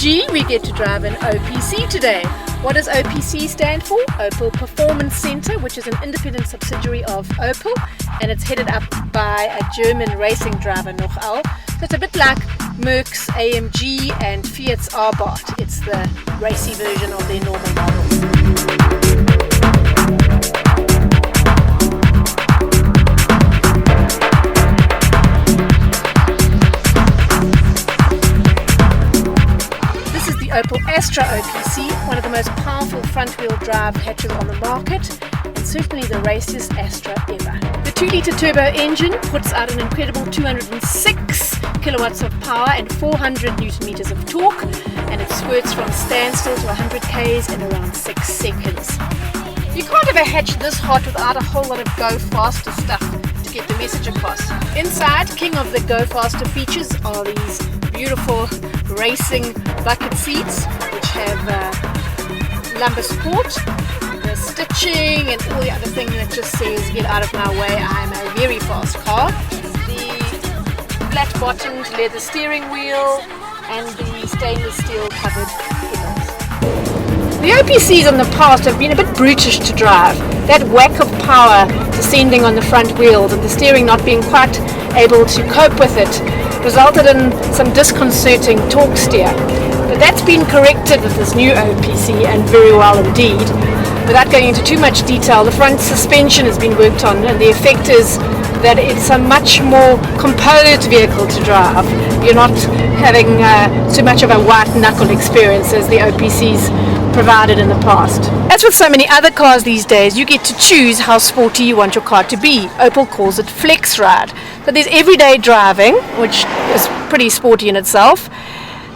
AMG, we get to drive an OPC today. What does OPC stand for? Opel Performance Center, which is an independent subsidiary of Opel, and it's headed up by a German racing driver, nogal. So it's a bit like Merck's AMG and Fiat's Abarth. It's the racy version of their normal model. Opel Astra OPC, one of the most powerful front-wheel drive hatches on the market, and certainly the raciest Astra ever. The 2-litre turbo engine puts out an incredible 206 kilowatts of power and 400 newton meters of torque, and it squirts from standstill to 100 k's in around 6 seconds. You can't have a hatch this hot without a whole lot of go faster stuff to get the message across. Inside, king of the go faster features are these beautiful racing bucket seats, which have lumbar support, the stitching and all the other thing that just says get out of my way, I'm a very fast car. The flat bottomed leather steering wheel and the stainless steel covered pedals. The OPCs in the past have been a bit brutish to drive. That whack of power descending on the front wheels and the steering not being quite able to cope with it resulted in some disconcerting torque steer. But that's been corrected with this new OPC, and very well indeed. Without going into too much detail, the front suspension has been worked on, and the effect is that it's a much more composed vehicle to drive. You're not having so much of a white knuckle experience as the OPCs provided in the past. As with so many other cars these days, you get to choose how sporty you want your car to be. Opel calls it flex ride. So there's everyday driving, which is pretty sporty in itself.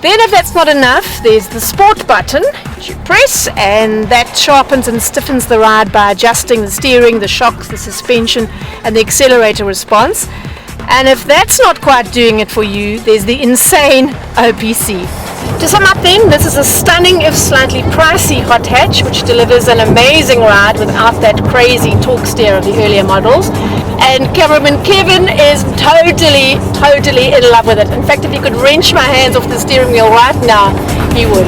Then if that's not enough, there's the sport button, which you press, and that sharpens and stiffens the ride by adjusting the steering, the shocks, the suspension, and the accelerator response. And if that's not quite doing it for you, there's the insane OPC. To sum up then, this is a stunning if slightly pricey hot hatch which delivers an amazing ride without that crazy torque steer of the earlier models. And cameraman Kevin is totally in love with it. In fact, if he could wrench my hands off the steering wheel right now, he would.